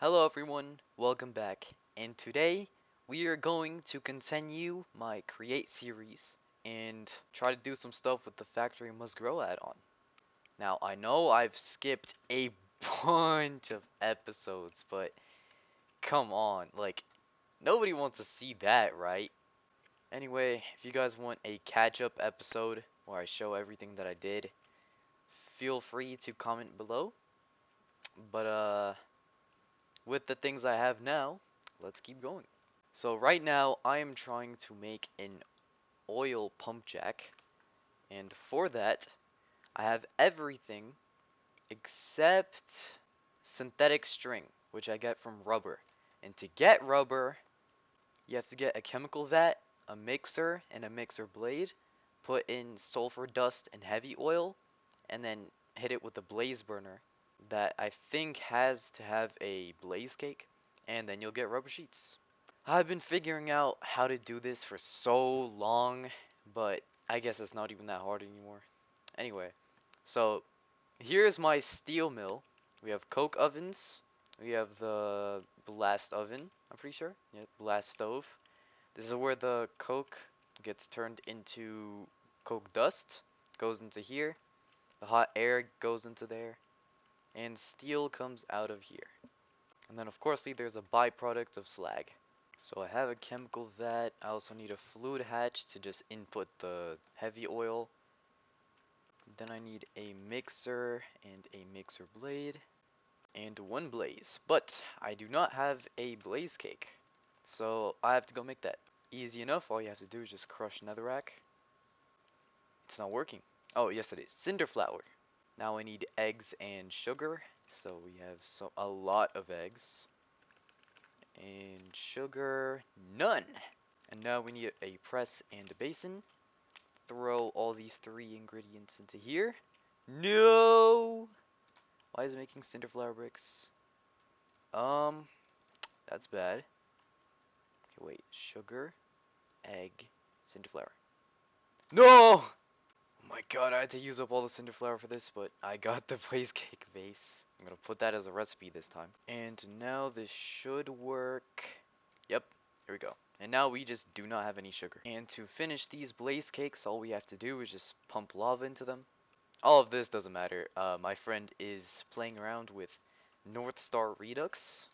Hello everyone, welcome back. And today we are going to continue my Create series and try to do some stuff with the Factory Must Grow add-on. Now I know I've skipped a bunch of episodes, but come on, nobody wants to see that, right? Anyway, if you guys want a catch-up episode where I show everything that I did, feel free to comment below. But with the things I have now, let's keep going. So right now I am trying to make an oil pump jack, and for that I have everything except synthetic string, which I get from rubber. And to get rubber, you have to get a chemical vat, a mixer, and a mixer blade, put in sulfur dust and heavy oil, and then hit it with a blaze burner that I think has to have a blaze cake, and then you'll get rubber sheets. I've been figuring out how to do this for so long, but I guess it's not even that hard anymore. Anyway, so here's my steel mill. We have coke ovens. We have the blast oven, I'm pretty sure. Yeah, blast stove. This is where the coke gets turned into coke dust, goes into here. The hot air goes into there, and steel comes out of here. And then of course there's a byproduct of slag. So I have a chemical vat. I also need a fluid hatch to just input the heavy oil. Then I need a mixer and a mixer blade and one blaze. But I do not have a blaze cake, so I have to go make that. Easy enough. All you have to do is just crush netherrack. It's not working. Oh, yes it is. Cinder flour. Now I need eggs and sugar. So we have a lot of eggs. And sugar, none. And now we need a press and a basin. Throw all these three ingredients into here. No! Why is it making cinder flour bricks? Um, that's bad. Okay, wait. Sugar, egg, cinder flour. No! Oh my god, I had to use up all the cinder flour for this, but I got the blaze cake base. I'm gonna put that as a recipe this time. And now this should work. Yep, here we go. And now we just do not have any sugar. And to finish these blaze cakes, all we have to do is just pump lava into them. All of this doesn't matter. My friend is playing around with North Star Redux.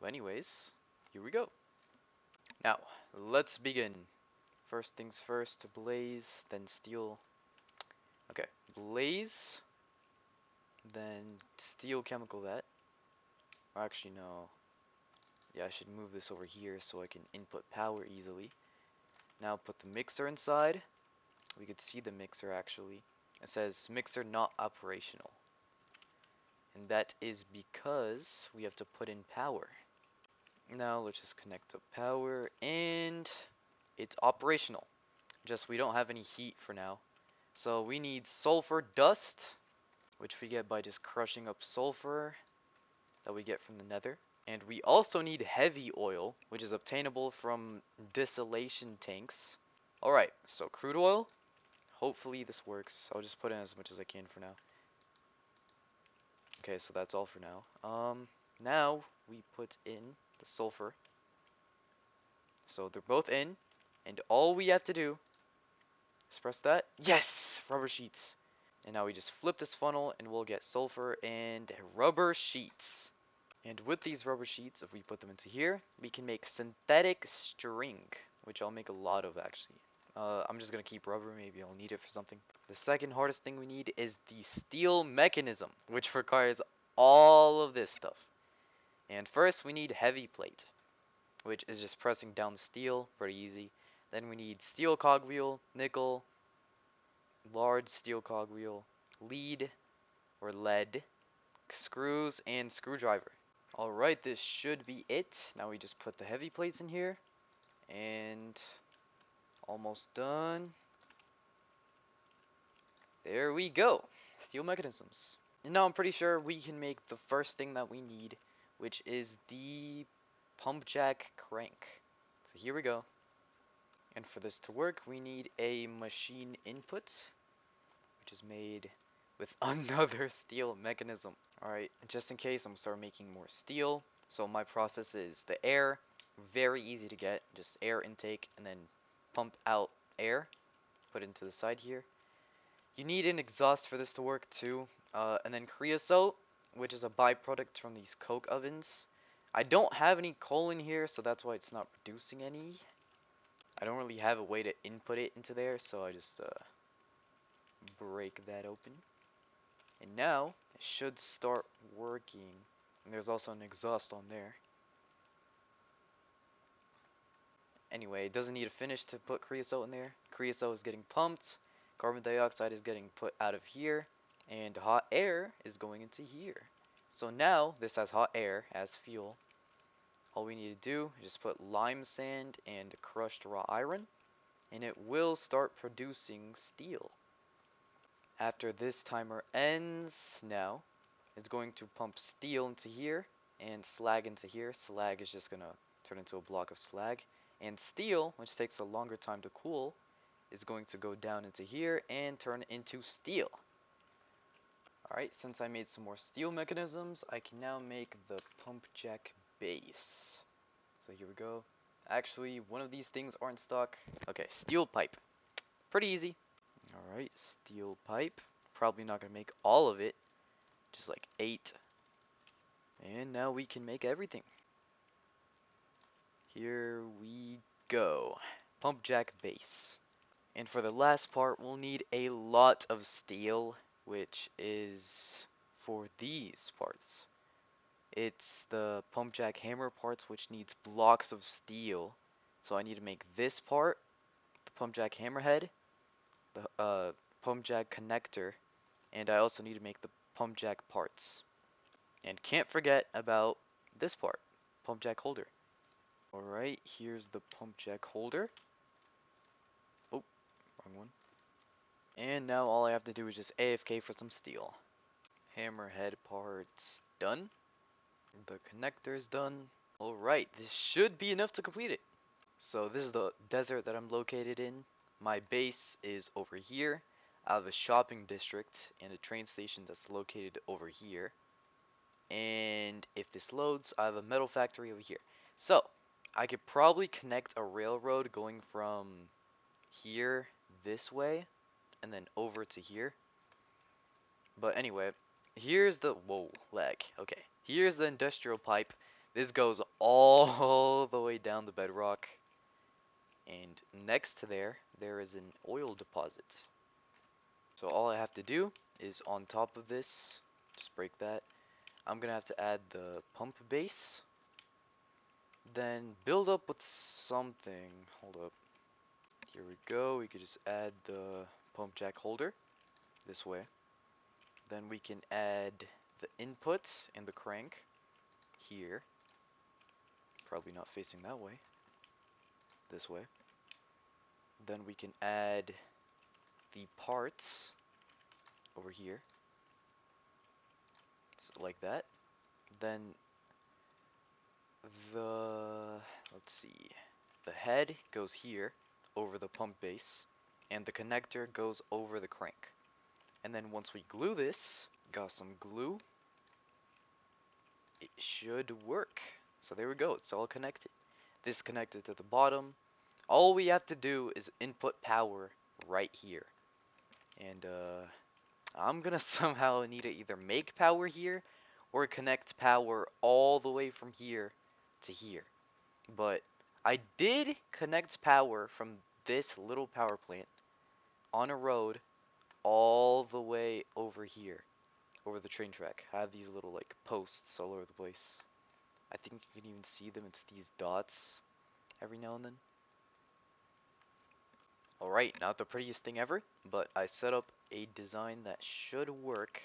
But anyways, here we go. Now, let's begin. First things first, blaze, then steel. Okay, blaze, then steel chemical vat. Or actually, no. Yeah, I should move this over here so I can input power easily. Now put the mixer inside. We could see the mixer actually. It says mixer not operational. And that is because we have to put in power. Now let's just connect to power and it's operational. Just we don't have any heat for now. So we need sulfur dust, which we get by just crushing up sulfur that we get from the nether. And we also need heavy oil, which is obtainable from distillation tanks. Alright, so crude oil. Hopefully this works. I'll just put in as much as I can for now. Okay, so that's all for now. Now we put in the sulfur. So they're both in, and all we have to do is press that. Yes! Rubber sheets. And now we just flip this funnel and we'll get sulfur and rubber sheets. And with these rubber sheets, if we put them into here, we can make synthetic string, which I'll make a lot of actually. I'm just gonna keep rubber, maybe I'll need it for something. The second hardest thing we need is the steel mechanism, which requires all of this stuff. And first we need heavy plate, which is just pressing down the steel, pretty easy. Then we need steel cogwheel, nickel, large steel cogwheel, lead or lead, screws, and screwdriver. Alright, this should be it. Now we just put the heavy plates in here, and almost done. There we go. Steel mechanisms. And now I'm pretty sure we can make the first thing that we need, which is the pump jack crank. So here we go. And for this to work, we need a machine input, which is made with another steel mechanism. Alright, just in case, I'm gonna start making more steel. So my process is the air, very easy to get, just air intake and then pump out air, put it into the side here. You need an exhaust for this to work too, and then creosote, which is a byproduct from these coke ovens. I don't have any coal in here, so that's why it's not producing any. I don't really have a way to input it into there, so I just break that open. And now it should start working. And there's also an exhaust on there. Anyway, it doesn't need a finish to put creosote in there. Creosote is getting pumped. Carbon dioxide is getting put out of here. And hot air is going into here. So now this has hot air as fuel. All we need to do is just put lime sand and crushed raw iron. And it will start producing steel. After this timer ends now, it's going to pump steel into here and slag into here. Slag is just going to turn into a block of slag. And steel, which takes a longer time to cool, is going to go down into here and turn into steel. Alright, since I made some more steel mechanisms, I can now make the pump jack base. So here we go. Actually, one of these things aren't stock. Okay, steel pipe. Pretty easy. Alright, steel pipe. Probably not going to make all of it. Just like 8. And now we can make everything. Here we go. Pump jack base. And for the last part, we'll need a lot of steel, which is for these parts. It's the pump jack hammer parts, which needs blocks of steel. So I need to make this part, the pump jack hammer head, the pump jack connector, and I also need to make the pump jack parts. And can't forget about this part, pump jack holder. Alright, here's the pump jack holder. Oh, wrong one. And now all I have to do is just AFK for some steel. Hammerhead parts done. The connector is done. Alright, this should be enough to complete it. So this is the desert that I'm located in. My base is over here. I have a shopping district and a train station that's located over here. And if this loads, I have a metal factory over here. So, I could probably connect a railroad going from here this way and then over to here. But anyway, here's the, whoa, lag. Okay, here's the industrial pipe. This goes all the way down the bedrock. And next to there, there is an oil deposit. So all I have to do is on top of this, just break that. I'm gonna have to add the pump base. Then build up with something. Hold up. Here we go. We could just add the pump jack holder this way. Then we can add the input and the crank here. Probably not facing that way. This way. Then we can add the parts over here. So like that. Then let's see, the head goes here over the pump base and the connector goes over the crank. And then once we glue this, got some glue, it should work. So there we go, it's all connected. This is connected to the bottom. All we have to do is input power right here. And I'm gonna somehow need to either make power here or connect power all the way from here to here. But I did connect power from this little power plant on a road all the way over here, over the train track. I have these little like posts all over the place. I think you can even see them. It's these dots every now and then. Alright, not the prettiest thing ever, but I set up a design that should work.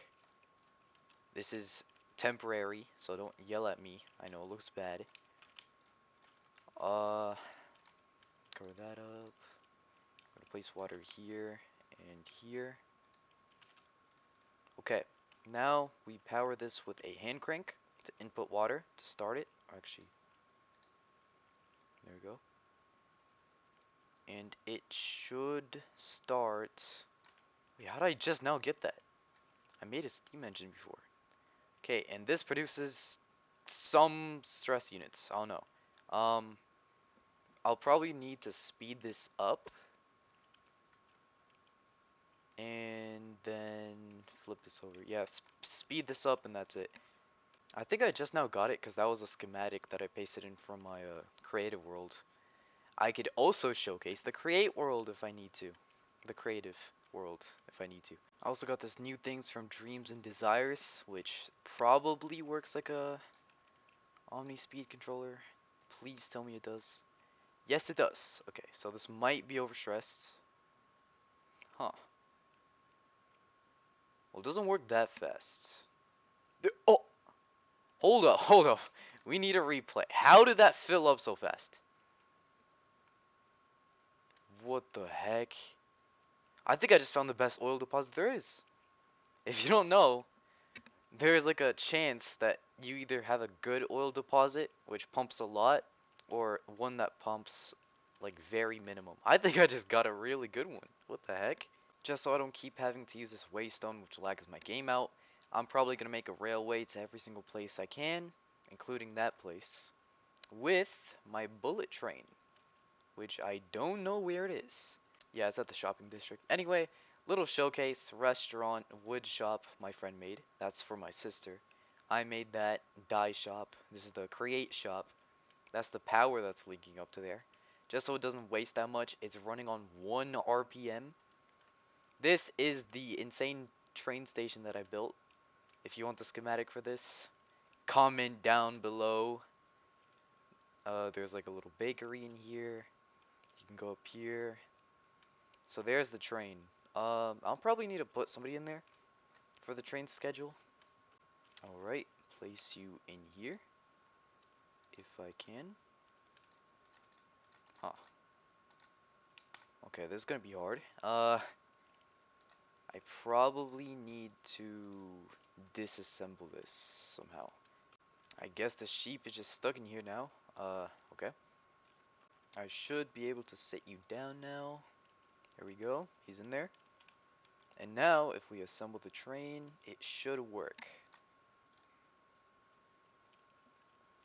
This is temporary, so don't yell at me. I know it looks bad. Cover that up. I'm gonna place water here and here. Okay, now we power this with a hand crank to input water to start it. Actually, there we go. And it should start. Wait, how did I just now get that? I made a steam engine before. Okay, and this produces some stress units. I don't know. Um, I'll probably need to speed this up and then flip this over. Yeah, speed this up and that's it. I think I just now got it because that was a schematic that I pasted in from my creative world. I could also showcase the create world if I need to. The creative world if I need to. I also got this new things from Dreams and Desires, which probably works like a Omni speed controller. Please tell me it does. Yes, it does. Okay, so this might be overstressed. Huh. Well, it doesn't work that fast. Oh! Hold up, hold up. We need a replay. How did that fill up so fast? What the heck? I think I just found the best oil deposit there is. If you don't know, there is like a chance that you either have a good oil deposit, which pumps a lot, or one that pumps like very minimum. I think I just got a really good one. What the heck? Just so I don't keep having to use this waystone, which lags my game out, I'm probably going to make a railway to every single place I can, including that place, with my bullet train, which I don't know where it is. Yeah, it's at the shopping district. Anyway, little showcase, restaurant, wood shop my friend made. That's for my sister. I made that dye shop. This is the create shop. That's the power that's leaking up to there. Just so it doesn't waste that much, it's running on 1 RPM. This is the insane train station that I built. If you want the schematic for this, comment down below. There's like a little bakery in here. You can go up here. So there's the train. I'll probably need to put somebody in there for the train schedule. Alright, place you in here. If I can. Huh. Okay, this is gonna be hard. I probably need to disassemble this somehow. I guess the sheep is just stuck in here now. Okay. I should be able to sit you down now. There we go. He's in there. And now, if we assemble the train, it should work.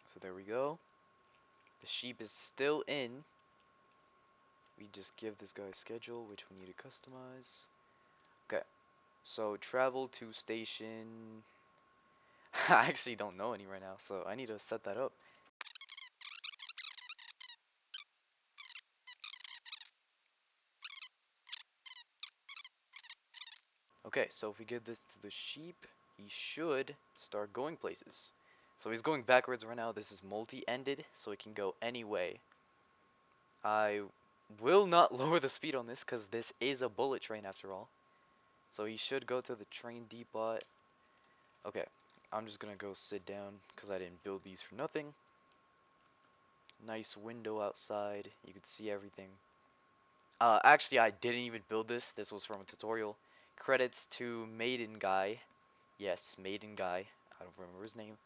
So there we go. The sheep is still in. We just give this guy a schedule, which we need to customize. Okay. So travel to station. I actually don't know any right now, so I need to set that up. Okay, so if we give this to the sheep, he should start going places. So he's going backwards right now. This is multi-ended, so it can go any way. I will not lower the speed on this because this is a bullet train after all. So he should go to the train depot. Okay, I'm just gonna go sit down because I didn't build these for nothing. Nice window outside. You can see everything. Actually, I didn't even build this. This was from a tutorial. Credits to Maiden Guy. Yes, Maiden Guy. I don't remember his name.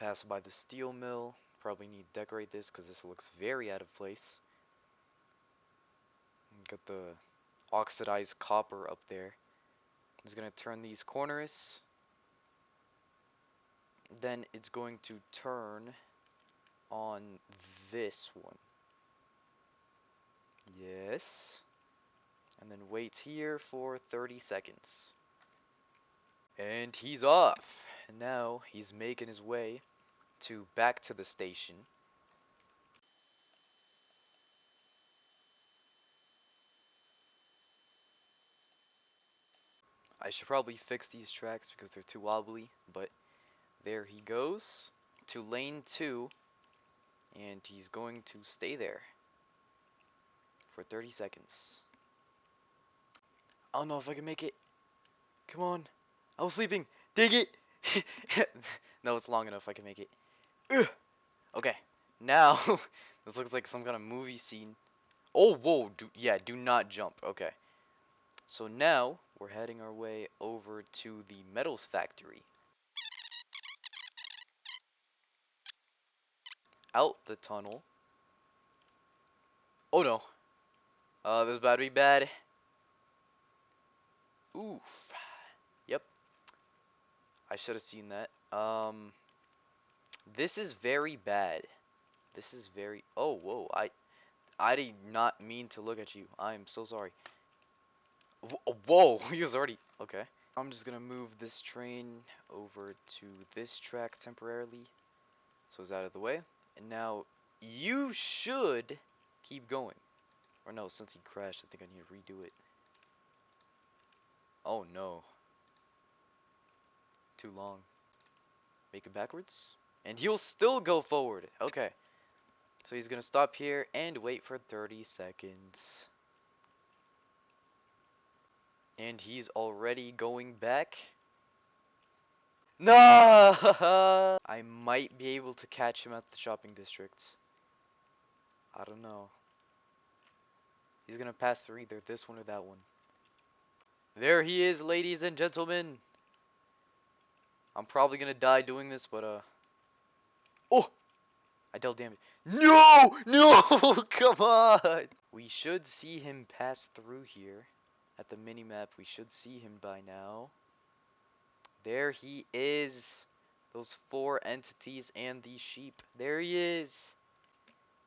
Pass by the steel mill. Probably need to decorate this because this looks very out of place. Got the oxidized copper up there. It's going to turn these corners. Then it's going to turn on this one. Yes. And then wait here for 30 seconds. And he's off. And now he's making his way back to the station. I should probably fix these tracks because they're too wobbly, but there he goes to lane 2, and he's going to stay there for 30 seconds. I don't know if I can make it. Come on. I was sleeping. Dig it. No, it's long enough. I can make it. Ugh. Okay. Now, this looks like some kind of movie scene. Oh, whoa. Do not jump. Okay. So now, we're heading our way over to the metals factory. Out the tunnel. Oh no. This is about to be bad. Oof. I should have seen that. This is very bad. This is very. Oh, whoa! I did not mean to look at you. I'm so sorry. Whoa! He was already okay. I'm just gonna move this train over to this track temporarily, so it's out of the way. And now you should keep going. Or no, since he crashed, I think I need to redo it. Oh no, too long. Make it backwards, and he'll still go forward. Okay. So he's gonna stop here and wait for 30 seconds. And he's already going back. No! I might be able to catch him at the shopping district. I don't know. He's gonna pass through either this one or that one. There he is, ladies and gentlemen. I'm probably gonna die doing this, but oh! I dealt damage. No! No! Come on! We should see him pass through here. At the minimap, we should see him by now. There he is. Those four entities and the sheep. There he is.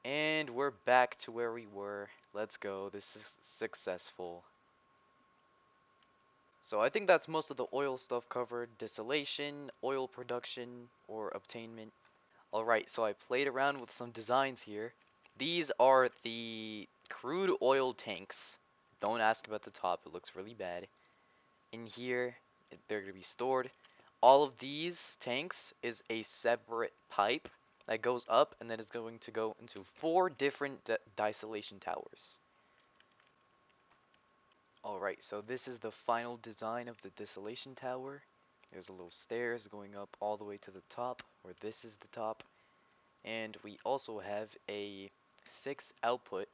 And we're back to where we were. Let's go. This is successful. So I think that's most of the oil stuff covered. Distillation, oil production, or obtainment. Alright, so I played around with some designs here. These are the crude oil tanks. Don't ask about the top, it looks really bad. In here, they're going to be stored. All of these tanks is a separate pipe that goes up and then is going to go into four different distillation towers. Alright, so this is the final design of the distillation tower. There's a little stairs going up all the way to the top, or this is the top. And we also have a 6 output,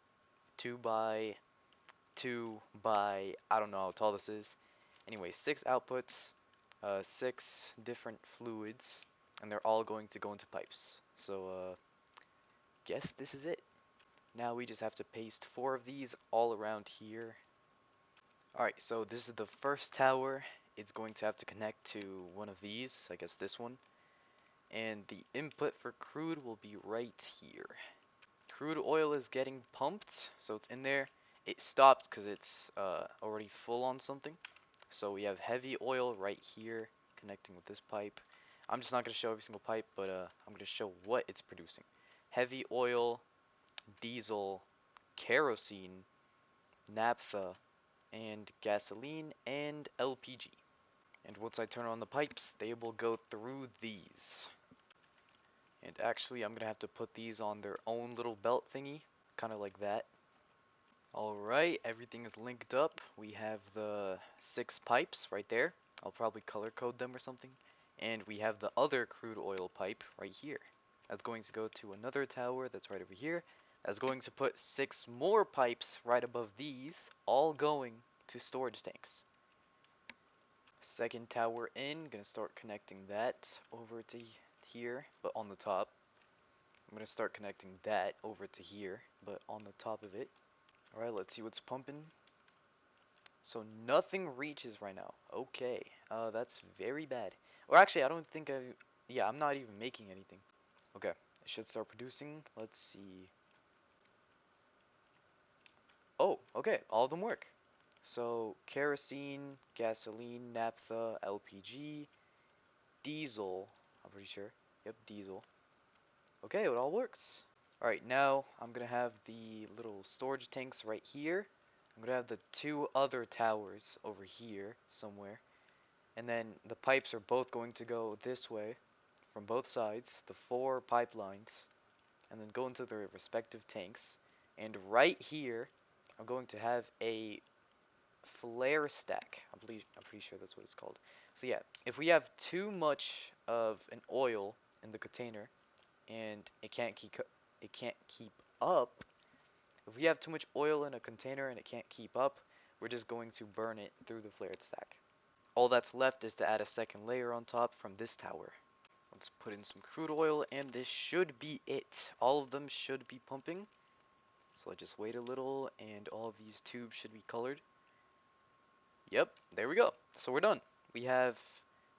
2 by 2 by, I don't know how tall this is. Anyway, 6 outputs, 6 different fluids, and they're all going to go into pipes. So, guess this is it. Now we just have to paste 4 of these all around here. Alright, so this is the first tower. It's going to have to connect to one of these, I guess this one. And the input for crude will be right here. Crude oil is getting pumped, so it's in there. It stopped because it's already full on something. So we have heavy oil right here connecting with this pipe. I'm just not going to show every single pipe, but I'm going to show what it's producing. Heavy oil, diesel, kerosene, naphtha, and gasoline, and LPG. And once I turn on the pipes, they will go through these. And actually, I'm going to have to put these on their own little belt thingy, kind of like that. Alright, everything is linked up. We have the 6 pipes right there. I'll probably color code them or something. And we have the other crude oil pipe right here. That's going to go to another tower that's right over here. That's going to put 6 more pipes right above these, all going to storage tanks. Second tower in, gonna start connecting that over to here, but on the top. I'm gonna start connecting that over to here, but on the top of it. Alright, let's see what's pumping. So nothing reaches right now. Okay, that's very bad. Or actually, I don't think yeah, I'm not even making anything. Okay, it should start producing. Let's see. Oh, okay, all of them work. So, kerosene, gasoline, naphtha, LPG, diesel, I'm pretty sure. Yep, diesel. Okay, it all works. Alright, now I'm gonna have the little storage tanks right here. I'm gonna have the 2 other towers over here somewhere. And then the pipes are both going to go this way from both sides, the 4 pipelines, and then go into their respective tanks. And right here, I'm going to have a flare stack. I'm pretty sure that's what it's called. So yeah, if we have too much of an oil in the container and it can't keep up, if we have too much oil in a container and it can't keep up, we're just going to burn it through the flared stack. All that's left is to add a second layer on top from this tower. Let's put in some crude oil and this should be it. All of them should be pumping. So I just wait a little and all of these tubes should be colored. Yep, there we go. So we're done. We have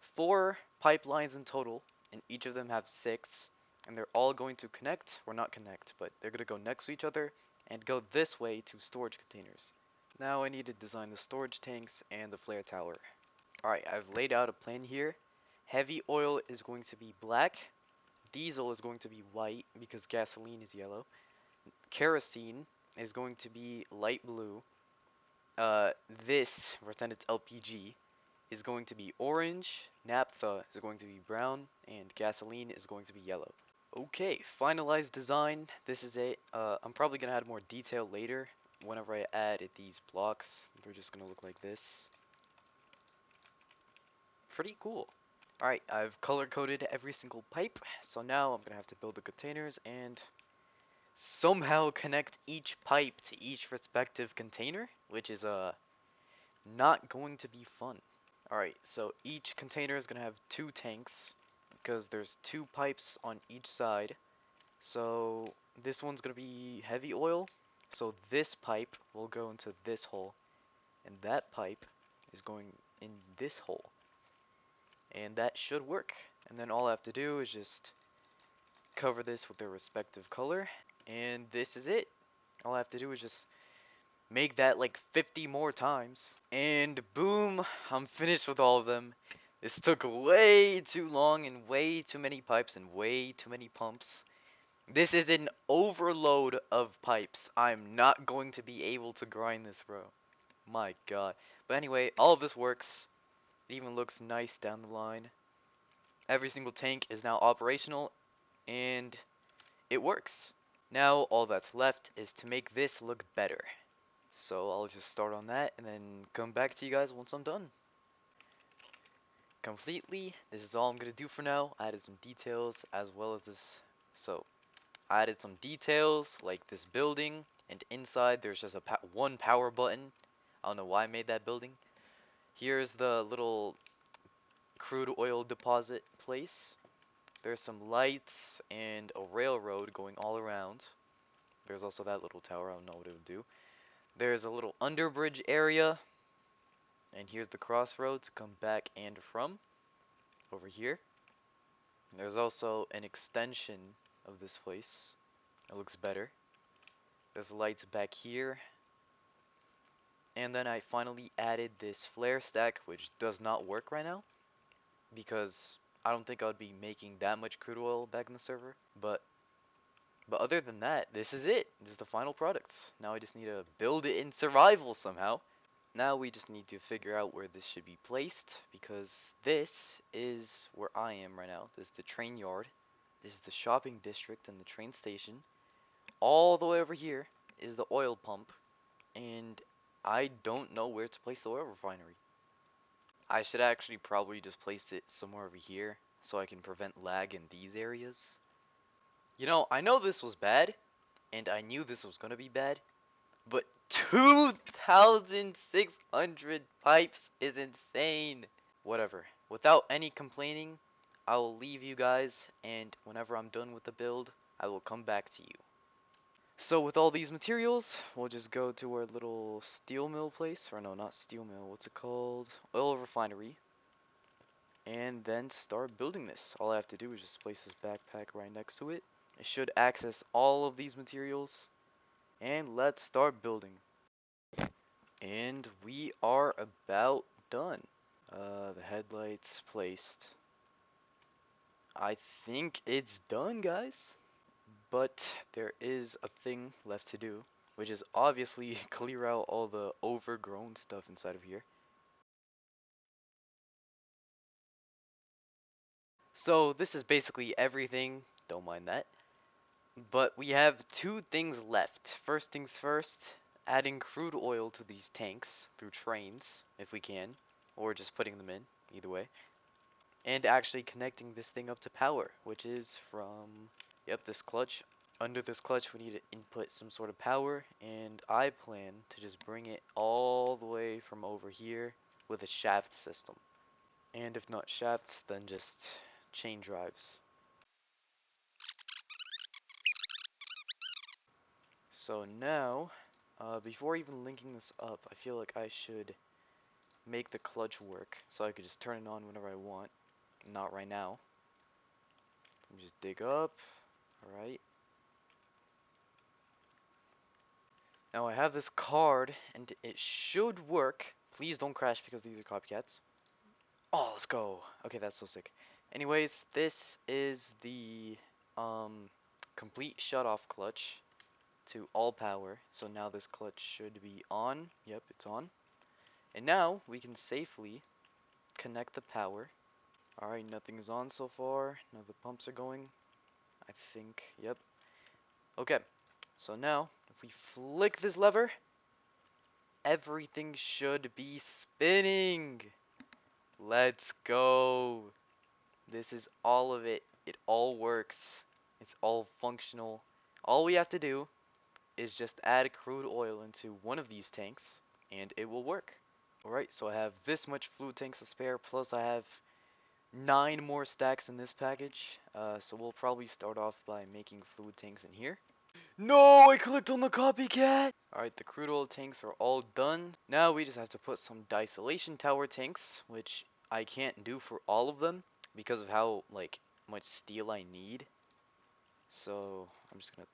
4 pipelines in total, and each of them have 6, and they're all going to connect, or not connect, but they're going to go next to each other and go this way to storage containers. Now I need to design the storage tanks and the flare tower. Alright, I've laid out a plan here. Heavy oil is going to be black, diesel is going to be white because gasoline is yellow, kerosene is going to be light blue, this, pretend it's LPG, is going to be orange, naphtha is going to be brown, and gasoline is going to be yellow. Okay, finalized design. This is it. I'm probably going to add more detail later whenever I add these blocks. They're just going to look like this. Pretty cool. Alright, I've color coded every single pipe, so now I'm going to have to build the containers and somehow connect each pipe to each respective container, which is not going to be fun. Alright, so each container is going to have 2 tanks because there's 2 pipes on each side. So this one's going to be heavy oil, so this pipe will go into this hole, and that pipe is going in this hole. And that should work. And then all I have to do is just cover this with their respective color, and this is it. All I have to do is just make that like 50 more times, and boom, I'm finished with all of them. This took way too long and way too many pipes and way too many pumps. This is an overload of pipes. I'm not going to be able to grind this row. My god. But anyway, all of this works. It even looks nice down the line. Every single tank is now operational, and it works. Now all that's left is to make this look better. So I'll just start on that and then come back to you guys once I'm done. Completely, this is all I'm gonna do for now. I added some details as well as this. So I added some details like this building, and inside there's just a one power button. I don't know why I made that building. Here's the little crude oil deposit place. There's some lights and a railroad going all around. There's also that little tower, I don't know what it would do. There's a little underbridge area. And here's the crossroad to come back and from, over here. And there's also an extension of this place. It looks better. There's lights back here. And then I finally added this flare stack, which does not work right now, because I don't think I would be making that much crude oil back in the server. But other than that, this is it. This is the final product. Now I just need to build it in survival somehow. Now we just need to figure out where this should be placed, because this is where I am right now. This is the train yard. This is the shopping district and the train station. All the way over here is the oil pump, and I don't know where to place the oil refinery. I should actually probably just place it somewhere over here so I can prevent lag in these areas. You know, I know this was bad, and I knew this was gonna be bad, but 2,600 pipes is insane. Whatever. Without any complaining, I will leave you guys, and whenever I'm done with the build, I will come back to you. So with all these materials, we'll just go to our little steel mill place, or no, not steel mill, what's it called? Oil refinery. And then start building this. All I have to do is just place this backpack right next to it. It should access all of these materials. And let's start building. And we are about done. The headlights placed. I think it's done, guys. But there is a thing left to do, which is obviously clear out all the overgrown stuff inside of here. So this is basically everything, don't mind that. But we have 2 things left. First things first, adding crude oil to these tanks through trains, if we can, or just putting them in, either way. And actually connecting this thing up to power, which is from, yep, this clutch. Under this clutch we need to input some sort of power, and I plan to just bring it all the way from over here with a shaft system. And if not shafts, then just chain drives. So now, before even linking this up, I feel like I should make the clutch work so I could just turn it on whenever I want. Not right now. Let me just dig up. Alright. Now I have this card and it should work. Please don't crash because these are copycats. Oh, let's go. Okay, that's so sick. Anyways, this is the um complete shut-off clutch to all power. So now this clutch should be on. Yep, it's on. And now we can safely connect the power. Alright, nothing is on so far. None of the pumps are going. I think, yep. Okay, so now if we flick this lever, everything should be spinning. Let's go. This is all of it. It all works. It's all functional. All we have to do is just add crude oil into one of these tanks and it will work. Alright, so I have this much fluid tanks to spare, plus I have 9 more stacks in this package. So we'll probably start off by making fluid tanks in here. No, I clicked on the copycat! Alright, the crude oil tanks are all done. Now we just have to put some distillation tower tanks, which I can't do for all of them because of how like much steel I need. So I'm just gonna.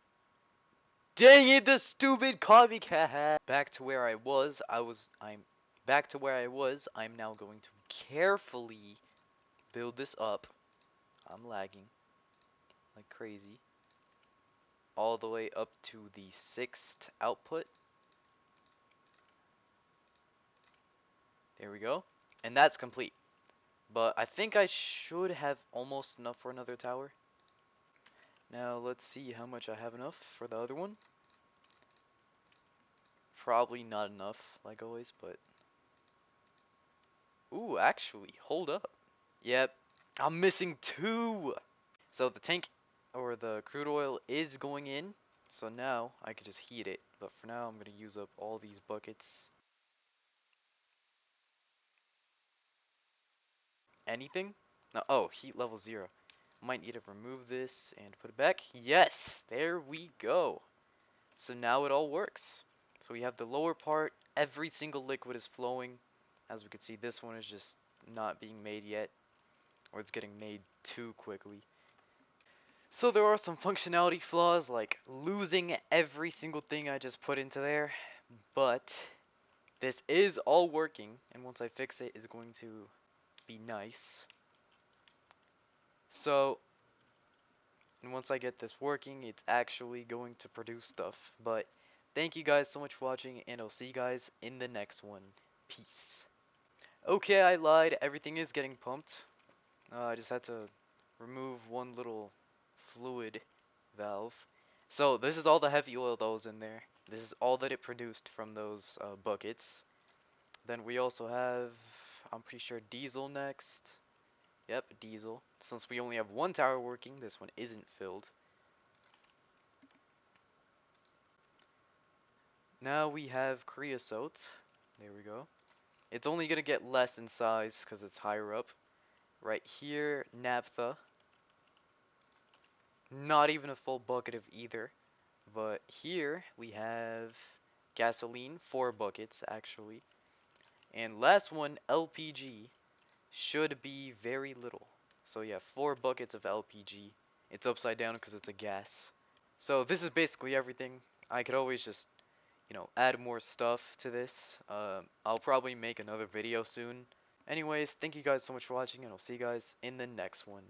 Dang it, the stupid copycat! Back to where I was. I'm back to where I was. I'm now going to carefully build this up. I'm lagging like crazy. All the way up to the 6th output. There we go. And that's complete. But I think I should have almost enough for another tower. Now let's see how much I have enough for the other one. Probably not enough, like always, but... Ooh, actually, hold up. Yep, I'm missing 2! So the tank, or the crude oil, is going in. So now I could just heat it. But for now, I'm going to use up all these buckets. Anything? No, oh, heat level 0. Might need to remove this and put it back. Yes, there we go. So now it all works. So we have the lower part, every single liquid is flowing. As we can see, this one is just not being made yet, or it's getting made too quickly. So there are some functionality flaws, like losing every single thing I just put into there, but this is all working, and once I fix it, it's going to be nice. So, and once I get this working, it's actually going to produce stuff. But thank you guys so much for watching, and I'll see you guys in the next one. Peace. Okay, I lied. Everything is getting pumped. I just had to remove one little fluid valve. So this is all the heavy oil that was in there. This is all that it produced from those buckets. Then we also have, I'm pretty sure, diesel next. Yep, diesel. Since we only have one tower working, this one isn't filled. Now we have creosote. There we go. It's only going to get less in size because it's higher up. Right here, naphtha. Not even a full bucket of either. But here we have gasoline, 4 buckets actually. And last one, LPG, should be very little. So yeah, 4 buckets of LPG. It's upside down because it's a gas. So this is basically everything. I could always just, add more stuff to this. I'll probably make another video soon. Anyways, thank you guys so much for watching, and I'll see you guys in the next one.